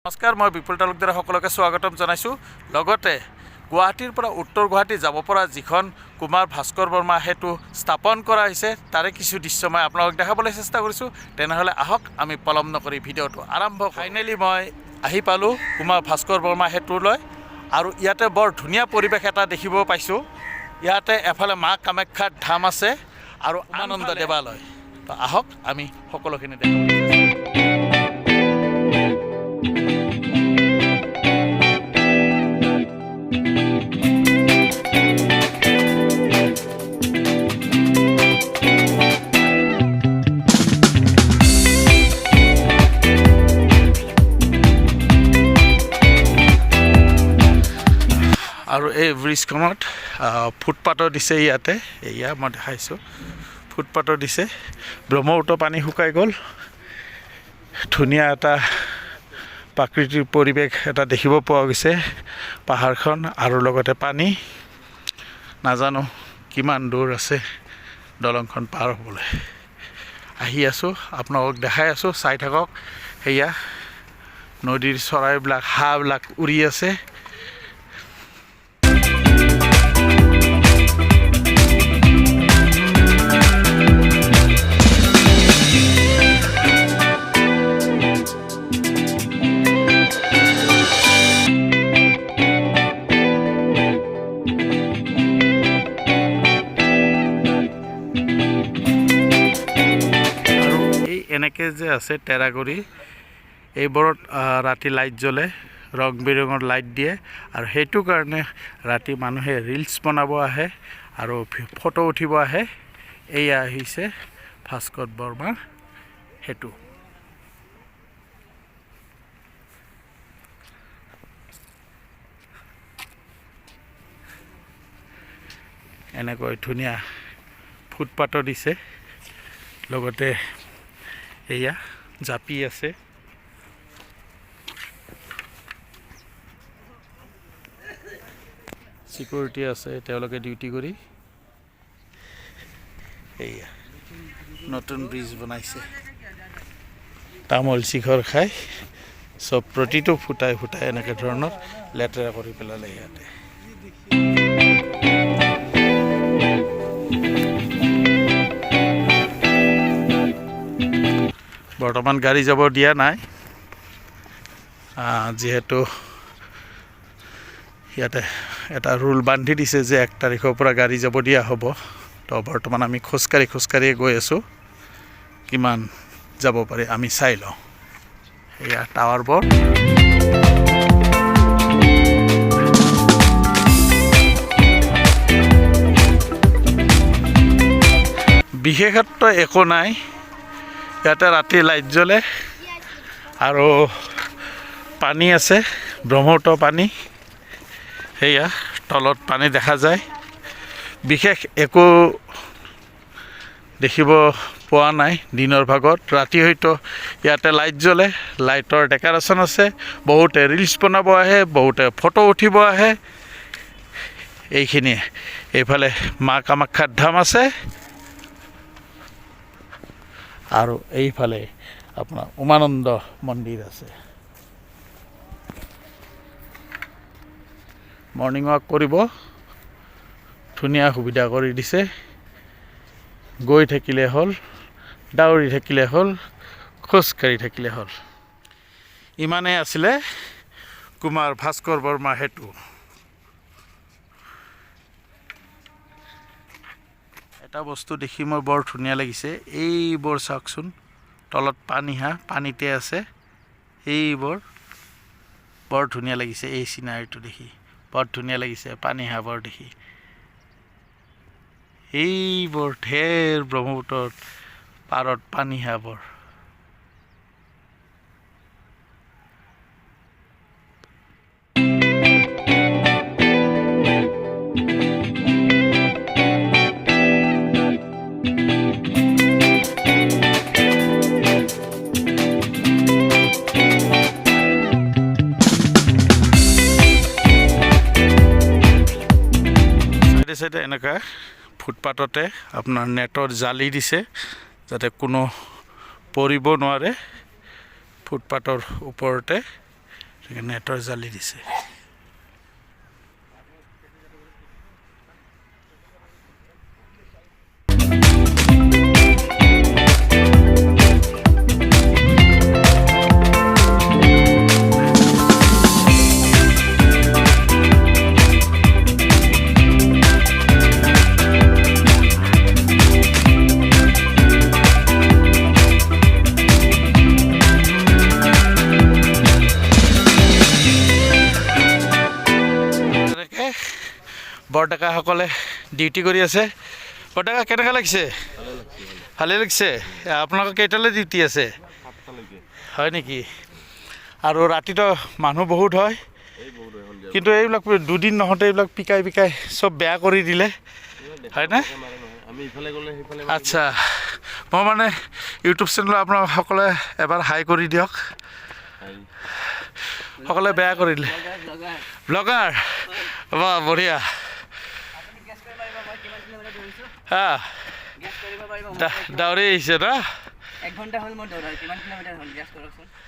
নমস্কাৰ, মই বিপুল তালুকদাৰে সকলোকে স্বাগতম জনাইছোঁ। লগতে গুৱাহাটীৰ পৰা উত্তৰ গুৱাহাটী যাব পৰা যিখন কুমাৰ ভাস্কৰ বৰ্মা সেতু স্থাপন কৰা হৈছে তাৰে কিছু দৃশ্য মই আপোনালোকক দেখাবলৈ চেষ্টা কৰিছোঁ। তেনেহ'লে আহক আমি পলম নকৰি ভিডিঅ'টো আৰম্ভ কৰোঁ। ফাইনেলি মই আহি পালোঁ কুমাৰ ভাস্কৰ বৰ্মা সেতুলৈ আৰু ইয়াতে বৰ ধুনীয়া পৰিৱেশ এটা দেখিব পাইছোঁ। ইয়াতে এফালে মা কামাখ্যাৰ ধাম আছে আৰু উমানন্দ দেৱালয়। তো আহক আমি সকলোখিনি দেখাবলৈ চেষ্টা কৰোঁ। আৰু এই ব্ৰিজখনত ফুটপাথো দিছে। ইয়াতে এয়া মই দেখাইছোঁ, ফুটপাথো দিছে। ব্ৰহ্মপুত্ৰ পানী শুকাই গ'ল, ধুনীয়া এটা প্ৰাকৃতিক পৰিৱেশ এটা দেখিব পোৱা গৈছে। পাহাৰখন আৰু লগতে পানী, নাজানো কিমান দূৰ আছে দলংখন পাৰ হ'বলৈ। আহি আছোঁ, আপোনালোকক দেখাই আছোঁ, চাই থাকক। সেয়া নদীৰ চৰাইবিলাক, হাঁহবিলাক উৰি আছে। এনেকৈ যে আছে টেৰাকৰি, এইবোৰত ৰাতি লাইট জ্বলে, ৰং বিৰঙৰ লাইট দিয়ে। আৰু সেইটো কাৰণে ৰাতি মানুহে ৰিলছ বনাব আহে আৰু ফটো উঠিব আহে। এয়া হৈছে ভাস্কৰ বৰ্মাৰ সেতু। এনেকৈ ধুনীয়া ফুটপাথো দিছে, লগতে এয়া জাপি আছে। চিকিউৰিটি আছে, তেওঁলোকে ডিউটি কৰি। এয়া নতুন ব্ৰিজ বনাইছে, তামোল শিখৰ খাই চব প্ৰতিটো ফুটাই ফুটাই এনেকৈ ধৰণৰ লেতেৰা কৰি পেলালে ইয়াতে। বৰ্তমান গাড়ী যাব দিয়া নাই, যিহেতু ইয়াতে এটা ৰুল বান্ধি দিছে যে 1 তাৰিখৰ পৰা গাড়ী যাব দিয়া হ'ব। তো বৰ্তমান আমি খোজকাঢ়িয়ে গৈ আছোঁ। কিমান যাব পাৰি আমি চাই লওঁ। এয়া টাৱাৰবোৰ, বিশেষত্ব একো নাই। ইয়াতে ৰাতি লাইট জ্বলে আৰু পানী আছে, ব্ৰহ্মপুত্ৰ পানী। সেয়া তলত পানী দেখা যায়, বিশেষ একো দেখিব পোৱা নাই দিনৰ ভাগত। ৰাতি হয়তো ইয়াতে লাইট জ্বলে, লাইটৰ ডেক'ৰেশ্যন আছে। বহুতে ৰিলছ বনাব আহে, বহুতে ফটো উঠিব আহে। এইখিনিয়ে। এইফালে মা কামাখ্যাৰ ধাম আছে আৰু এইফালে আপোনাৰ উমানন্দ মন্দিৰ আছে। মৰ্ণিং ৱাক কৰিব ধুনীয়া সুবিধা কৰি দিছে। গৈ থাকিলে হ'ল, দৌৰি থাকিলে হ'ল, খোজকাঢ়ি থাকিলে হ'ল। ইমানেই আছিলে কুমাৰ ভাস্কৰ বৰ্মা সেতু। এটা বস্তু দেখি মই বৰ ধুনীয়া লাগিছে। এইবোৰ চাওকচোন, তলত পানী, পানীতে আছে। এইবোৰ বৰ ধুনীয়া লাগিছে। এই চিনাৰীটো দেখি বৰ ধুনীয়া লাগিছে, পানী হাঁহবোৰ দেখি। এইবোৰ ঢেৰ ব্ৰহ্মপুত্ৰৰ পাৰত পানী হাঁহবোৰ। চাইডে এনেকুৱা ফুটপাথতে আপোনাৰ নেটৰ জালি দিছে যাতে কোনো পৰিব নোৱাৰে। ফুটপাথৰ ওপৰতে নেটৰ জালি দিছে। বৰডেকাসকলে ডিউটি কৰি আছে। বৰডেকা কেনেকুৱা লাগিছে? ভালে লাগিছে। আপোনালোকৰ কেইটালৈ ডিউটি আছে? হয় নেকি? আৰু ৰাতিটো মানুহ বহুত হয়, কিন্তু এইবিলাক দুদিন নহওঁতে এইবিলাক পিকাই পিকাই চব বেয়া কৰি দিলে, হয়নে? আচ্ছা, মই মানে ইউটিউব চেনেলত আপোনালোকসকলে এবাৰ হাই কৰি দিয়ক। সকলে বেয়া কৰি দিলে। ব্লগাৰ, বাহ বঢ়িয়া। দাউৰি আহিছে ন?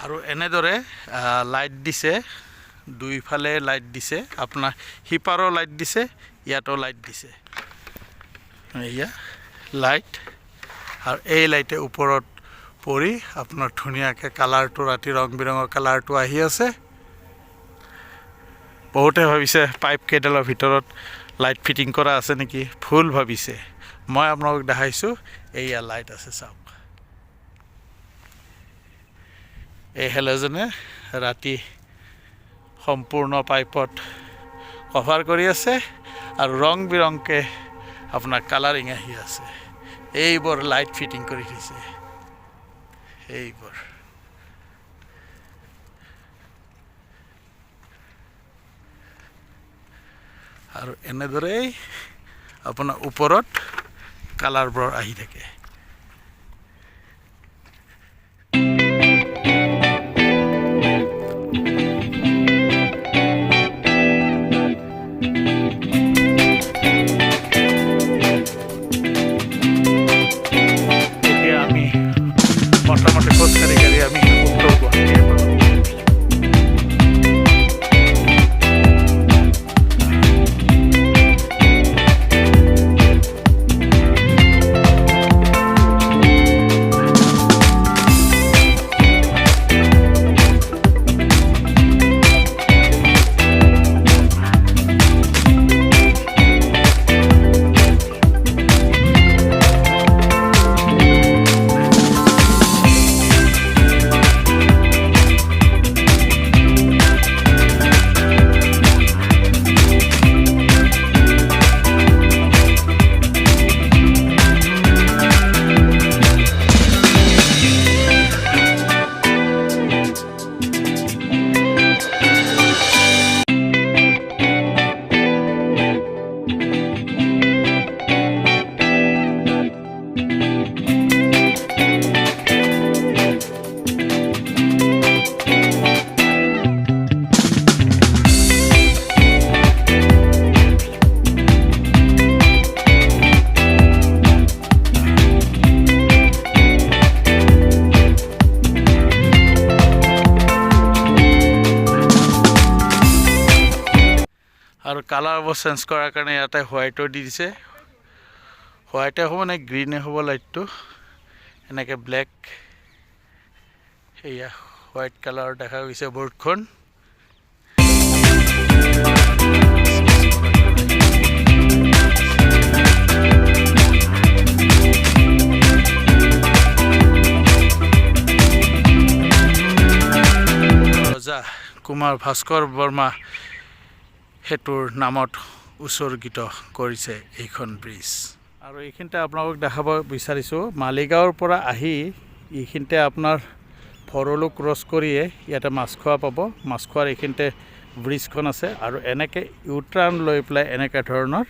আৰু এনেদৰে লাইট দিছে, দুইফালে লাইট দিছে। আপোনাৰ সিপাৰো লাইট দিছে, ইয়াতো লাইট দিছে। এয়া লাইট, আৰু এই লাইটে ওপৰত পৰি আপোনাৰ ধুনীয়াকৈ কালাৰটো, ৰাতি ৰং বিৰঙৰ কালাৰটো আহি আছে। বহুতে ভাবিছে পাইপ কেইডালৰ ভিতৰত লাইট ফিটিং কৰা আছে নেকি, ভুল ভাবিছে। মই আপোনালোকক দেখাইছোঁ, এইয়া লাইট আছে চাওক। এই হেল'জনে ৰাতি সম্পূৰ্ণ পাইপত কভাৰ কৰি আছে, আৰু ৰং বিৰংকৈ আপোনাৰ কালাৰিং আহি আছে। এইবোৰ লাইট ফিটিং কৰি দিছে, এইবোৰ। আৰু এনেদৰেই আপোনাৰ ওপৰত কালাৰবোৰ আহি থাকে। এতিয়া আমি মোটামুটি খোজকাঢ়ি কাঢ়ি আমি উত্তৰ গুৱাহাটী আৰু কালাৰবোৰ চেঞ্জ কৰাৰ কাৰণে ইয়াতে হোৱাইটো দি দিছে। হোৱাইটে হ'ব নে গ্ৰীণে হ'ব লাইটটো, এনেকৈ ব্লেক, সেয়া হোৱাইট কালাৰ দেখা গৈছে বৰ্ডখন। ৰজা কুমাৰ ভাস্কৰ বৰ্মা সেতুৰ নামত উৎসৰ্গিত কৰিছে এইখন ব্ৰিজ। আৰু এইখিনিতে আপোনালোকক দেখাব বিচাৰিছোঁ, মালিগাঁৱৰ পৰা আহি এইখিনিতে আপোনাৰ ভৰলু ক্ৰছ কৰিয়ে ইয়াতে মাছখোৱা পাব। মাছখোৱাৰ এইখিনিতে ব্ৰিজখন আছে, আৰু এনেকৈ ইউটাৰ্ণ লৈ পেলাই এনেকৈ ধৰণৰ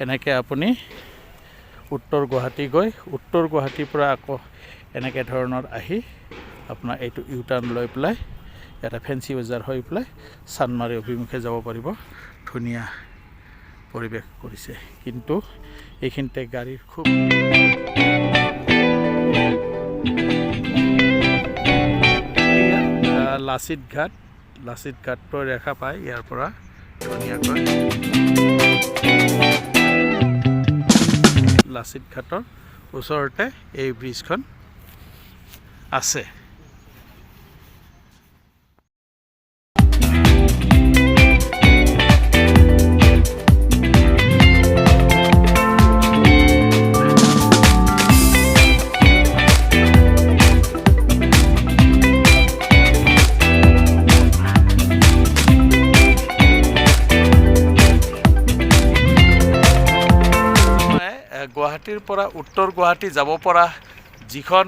এনেকৈ আপুনি উত্তৰ গুৱাহাটী গৈ উত্তৰ গুৱাহাটীৰ পৰা আকৌ এনেকৈ ধৰণৰ আহি আপোনাৰ এইটো ইউটাৰ্ণ লৈ পেলাই ইয়াতে ফেঞ্চি বজাৰ হৈ পেলাই চানমাৰী অভিমুখে যাব পাৰিব। ধুনীয়া পৰিৱেশ কৰিছে, কিন্তু এইখিনিতে গাড়ীৰ খুব লাচিত ঘাট, লাচিত ঘাটৰ ৰেখা পায় ইয়াৰ পৰা ধুনীয়াকৈ লাচিত ঘাটৰ ওচৰতে এই ব্ৰিজখন আছে। গুৱাহাটীৰ পৰা উত্তৰ গুৱাহাটী যাব পৰা যিখন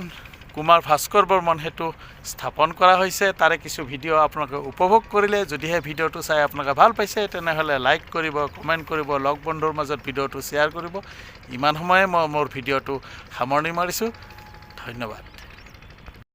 কুমাৰ ভাস্কৰ বৰ্মন সেতু স্থাপন কৰা হৈছে তাৰে কিছু ভিডিঅ' আপোনালোকে উপভোগ কৰিলে। যদিহে ভিডিঅ'টো চাই আপোনালোকে ভাল পাইছে তেনেহ'লে লাইক কৰিব, কমেণ্ট কৰিব, লগ বন্ধুৰ মাজত ভিডিঅ'টো শ্বেয়াৰ কৰিব। ইমান সময়ে মই মোৰ ভিডিঅ'টো সামৰণি মাৰিছোঁ। ধন্যবাদ।